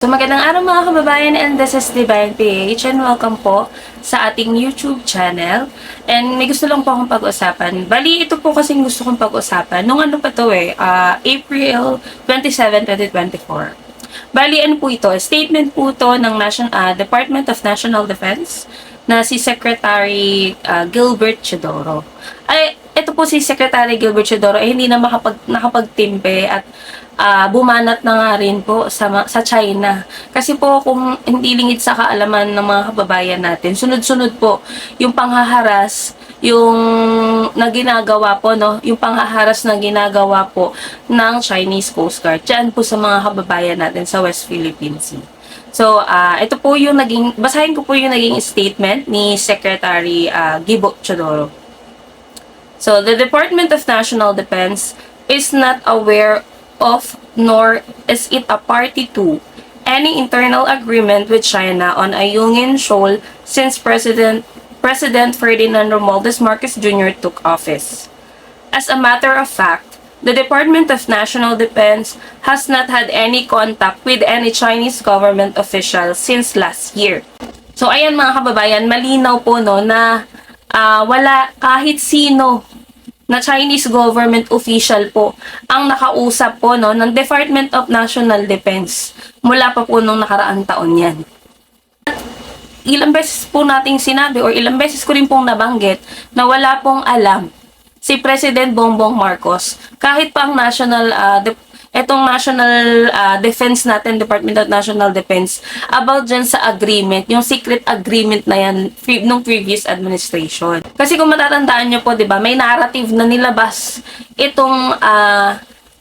So magandang araw mga kababayan, and this is Divine PH, and welcome po sa ating YouTube channel. And may gusto lang po akong pag-usapan. Bali, ito po kasing gusto kong pag-usapan. Nung ano pa to April 27, 2024. Bali, ano po ito? Statement po ito ng Department of National Defense na si Secretary Gilbert Chodoro. Ito po si Secretary Gilbert Chodoro ay hindi na nakapagtimpe at bumanat na nga rin po sa China. Kasi po kung hindi lingid sa kaalaman ng mga kababayan natin, sunod-sunod po yung panghaharas, yung na ginagawa po, no? Yung panghaharas na ginagawa po ng Chinese Coast Guard dyan po sa mga kababayan natin sa West Philippine Sea. So, ito po yung basahin ko po yung naging statement ni Secretary Gilbert Chodoro. So, the Department of National Defense is not aware of, nor is it a party to, any internal agreement with China on Ayungin Shoal since President Ferdinand Romualdez Marcos Jr. took office. As a matter of fact, the Department of National Defense has not had any contact with any Chinese government official since last year. So ayan mga kababayan, malinaw po no na wala kahit sino na Chinese government official po ang nakausap po no ng Department of National Defense mula pa po nung nakaraang taon yan. Ilang beses po nating sinabi or ilang beses ko rin pong nabanggit na wala pong alam si President Bongbong Marcos kahit pa ang National Defense natin, Department of National Defense, about dyan sa agreement, yung secret agreement na yan nung previous administration. Kasi kung matatandaan nyo po, di ba, may narrative na nilabas itong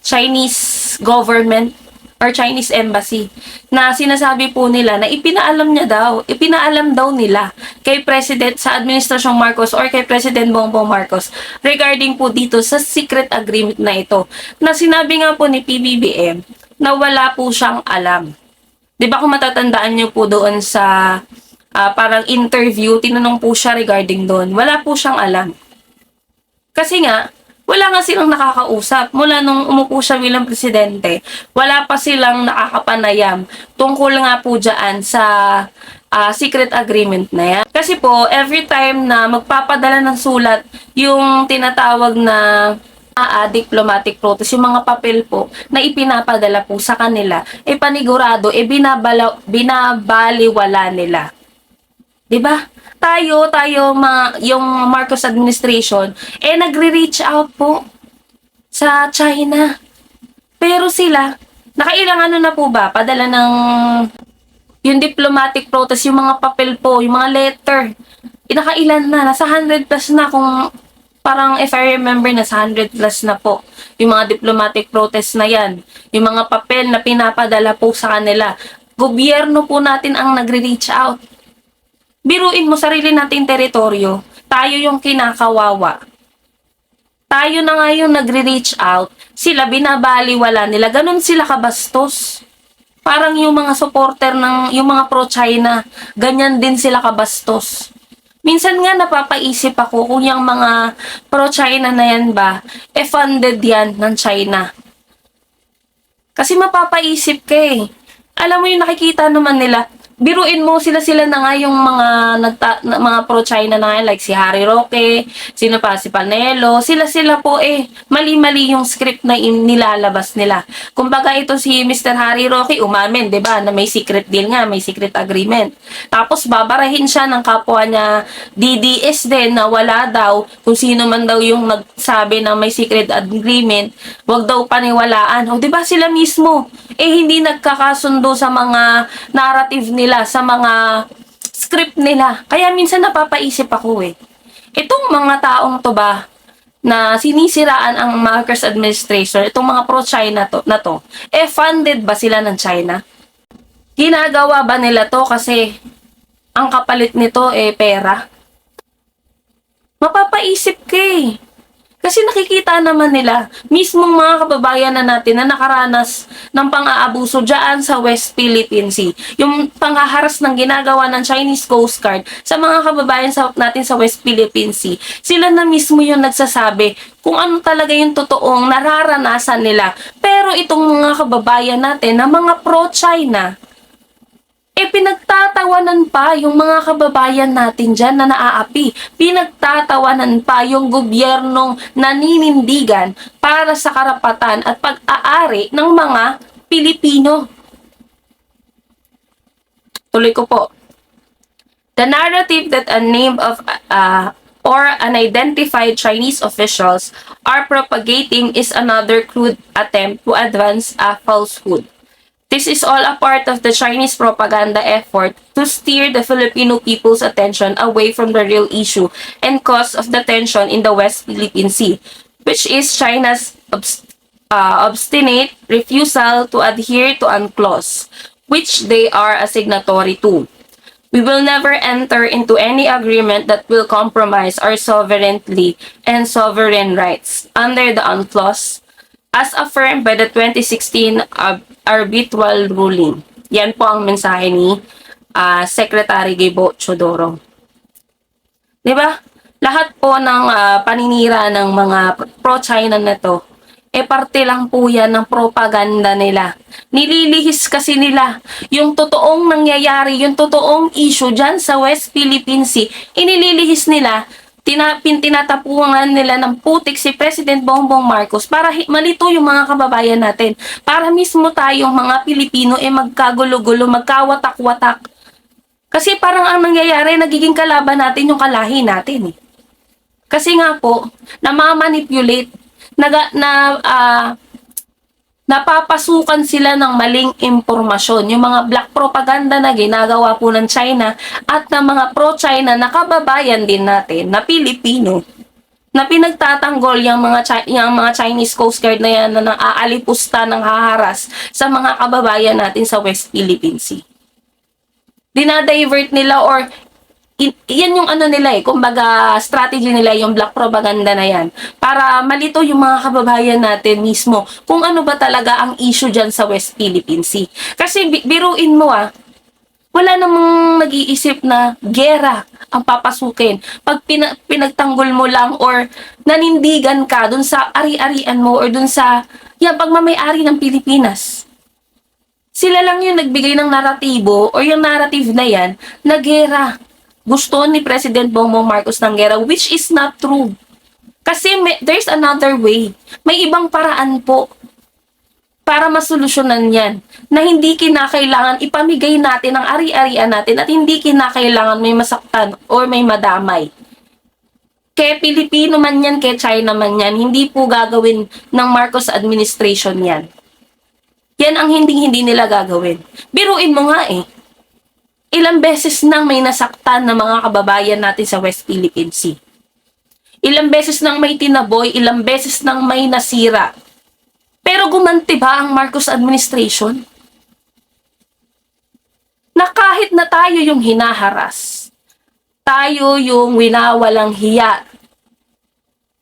Chinese government or Chinese embassy na sinasabi po nila na ipinaalam daw nila kay President sa Administrasyong Marcos or kay President Bongbong Marcos regarding po dito sa secret agreement na ito. Na sinabi nga po ni PBBM na wala po siyang alam. 'Di ba kung matatandaan niyo po doon sa parang interview, tinanong po siya regarding doon. Wala po siyang alam. Kasi nga wala nga silang nakakausap. Mula nung umupo siya bilang presidente, wala pa silang nakakapanayam tungkol nga po dyan sa secret agreement na yan. Kasi po, every time na magpapadala ng sulat yung tinatawag na diplomatic protest, yung mga papel po na ipinapadala po sa kanila, panigurado, binabaliwala nila. 'Di ba? Yung Marcos administration, nagre-reach out po sa China. Pero sila, nakailang na po ba? Padala ng yung diplomatic protest, yung mga papel po, yung mga letter. Nakailan na? Nasa 100 plus na kung parang if I remember, nasa 100 plus na po. Yung mga diplomatic protest na yan. Yung mga papel na pinapadala po sa kanila. Gobyerno po natin ang nagre-reach out. Biruin mo sarili nating teritoryo, tayo yung kinakawawa. Tayo na nga yung nagre-reach out, sila binabaliwala nila, ganun sila kabastos. Parang yung mga supporter yung mga pro-China, ganyan din sila kabastos. Minsan nga napapaisip ako kung yung mga pro-China na yan ba, funded yan ng China. Kasi mapapaisip ka eh. Alam mo yung nakikita naman nila, biruin mo sila na nga yung mga pro-China na nga, like si Harry Roque, sino pa, si Panelo, sila po mali-mali yung script na nilalabas nila. Kumbaga ito si Mr. Harry Roque, umamin, 'di ba, na may secret deal nga, may secret agreement. Tapos babarahin siya ng kapwa niya DDS din na wala daw, kung sino man daw yung nagsabi na may secret agreement, wag daw paniwalaan. O 'di ba sila mismo hindi nagkakasundo sa mga narrative nila, sa mga script nila. Kaya minsan napapaisip ako itong mga taong to ba na sinisiraan ang Marcos administration, itong mga pro-China na to, funded ba sila ng China? Ginagawa ba nila to kasi ang kapalit nito pera? Mapapaisip ka Kasi nakikita naman nila, mismong mga kababayan na natin na nakaranas ng pang-aabuso dyan sa West Philippine Sea. Yung panghaharas ng ginagawa ng Chinese Coast Guard sa mga kababayan natin sa West Philippine Sea. Sila na mismo yung nagsasabi kung ano talaga yung totoong nararanasan nila. Pero itong mga kababayan natin na mga pro-China, pinagtatawanan pa yung mga kababayan natin dyan na naaapi. Pinagtatawanan pa yung gobyernong naninindigan para sa karapatan at pag-aari ng mga Pilipino. Tuloy ko po. The narrative that a name of or unidentified Chinese officials are propagating is another crude attempt to advance a falsehood. This is all a part of the Chinese propaganda effort to steer the Filipino people's attention away from the real issue and cause of the tension in the West Philippine Sea, which is China's obstinate refusal to adhere to UNCLOS, which they are a signatory to. We will never enter into any agreement that will compromise our sovereignty and sovereign rights under the UNCLOS, as affirmed by the 2016 arbitral ruling. Yan po ang mensahe ni Secretary Gibo Chodoro. 'Di ba? Lahat po ng paninira ng mga pro-China na to, parte lang po yan ng propaganda nila. Nililihis kasi nila yung totoong nangyayari, yung totoong issue dyan sa West Philippine Sea, inililihis nila, tinatapuan nila ng putik si President Bongbong Marcos para malito yung mga kababayan natin. Para mismo tayong mga Pilipino magkagulo-gulo, magkawatak-watak. Kasi parang ang nangyayari, nagiging kalaban natin yung kalahi natin. Kasi nga po, namamanipulate, napapasukan sila ng maling impormasyon. Yung mga black propaganda na ginagawa po ng China at ng mga pro-China na kababayan din natin na Pilipino na pinagtatanggol yung mga Chinese Coast Guard na yan na naaalipusta ng haharas sa mga kababayan natin sa West Philippine Sea. Dinadivert nila or yan yung nila kumbaga strategy nila yung black propaganda na yan para malito yung mga kababayan natin mismo kung ano ba talaga ang issue dyan sa West Philippine Sea. Kasi biruin mo wala namang nag-iisip na gera ang papasukin. Pag pinagtanggol mo lang or nanindigan ka dun sa ari-arian mo or dun sa pagmamay-ari ng Pilipinas. Sila lang yung nagbigay ng naratibo or yung narrative na yan na gera. Gusto ni President Bongbong Marcos ng gera, which is not true. Kasi there's another way. May ibang paraan po para masolusyonan yan na hindi kinakailangan ipamigay natin ang ari-arian natin at hindi kinakailangan may masaktan or may madamay. Kaya Pilipino man yan, kaya China man yan, hindi po gagawin ng Marcos administration yan. Yan ang hindi nila gagawin. Biruin mo nga ilang beses nang may nasaktan na mga kababayan natin sa West Philippine Sea. Ilang beses nang may tinaboy, ilang beses nang may nasira. Pero gumanti ba ang Marcos administration? Na kahit na tayo yung hinaharas, tayo yung winawalang hiya,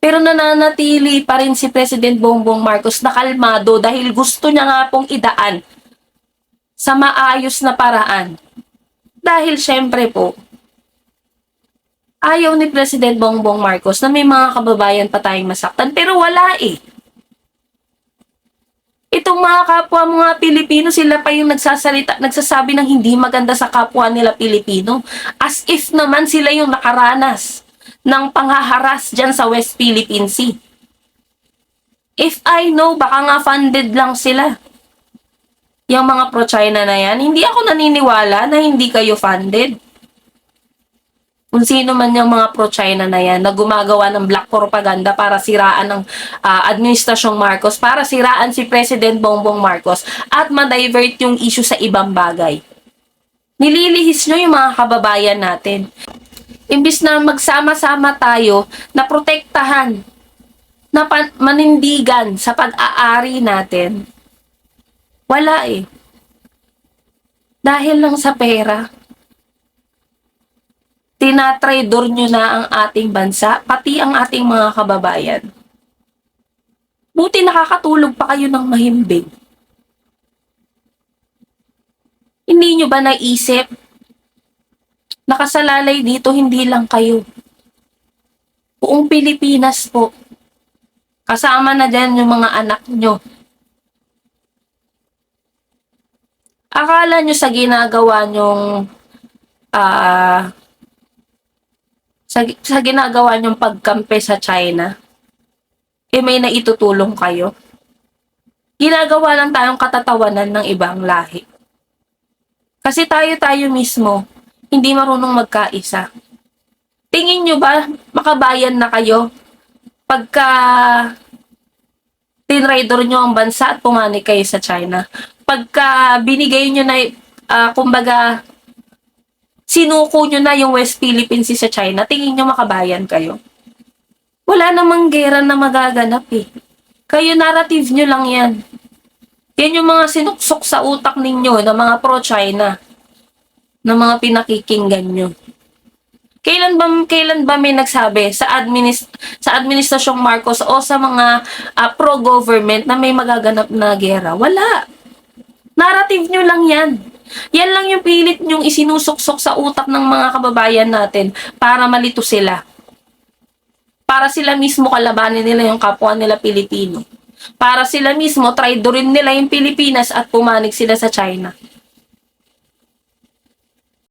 pero nananatili pa rin si President Bongbong Marcos na kalmado dahil gusto niya nga pong idaan sa maayos na paraan. Dahil syempre po, ayaw ni President Bongbong Marcos na may mga kababayan pa tayong masaktan, pero wala Itong mga kapwa mga Pilipino, sila pa yung nagsasabi ng hindi maganda sa kapwa nila Pilipino. As if naman sila yung nakaranas ng panghaharas dyan sa West Philippine Sea. If I know, baka nga funded lang sila. Yung mga pro-China na yan, hindi ako naniniwala na hindi kayo funded. Kung sino man yung mga pro-China na yan na gumagawa ng black propaganda para siraan ng administrasyong Marcos, para siraan si President Bongbong Marcos at ma-divert yung issue sa ibang bagay. Nililihis nyo yung mga kababayan natin. Imbis na magsama-sama tayo na protektahan, na manindigan sa pag-aari natin, wala Dahil lang sa pera. Tinatraidor nyo na ang ating bansa, pati ang ating mga kababayan. Buti nakakatulog pa kayo ng mahimbing. Hindi nyo ba naisip? Nakasalalay dito hindi lang kayo. Buong Pilipinas po. Kasama na dyan yung mga anak nyo. Akala nyo sa ginagawa nyong ah, sa ginagawa nyong pagkampi sa China, eh may naitutulong kayo? Ginagawa lang tayong katatawanan ng ibang lahi. Kasi tayo-tayo mismo, hindi marunong magkaisa. Tingin nyo ba makabayan na kayo pagka tinraidor nyo ang bansa at pumanik kayo sa China? Pagka binigay nyo na, kumbaga, sinuko nyo na yung West Philippines Sea sa China, tingin nyo makabayan kayo? Wala namang gera na magaganap eh. Kayo narrative nyo lang yan. Yan yung mga sinuksok sa utak ninyo ng mga pro-China, ng mga pinakikinggan nyo. Kailan ba may nagsabi sa administrasyong Marcos o sa mga pro-government na may magaganap na gera? Wala. Narrative nyo lang yan. Yan lang yung pilit nyong isinusuksok sa utak ng mga kababayan natin para malito sila. Para sila mismo kalabanin nila yung kapwa nila Pilipino. Para sila mismo traidorin nila yung Pilipinas at pumanig sila sa China.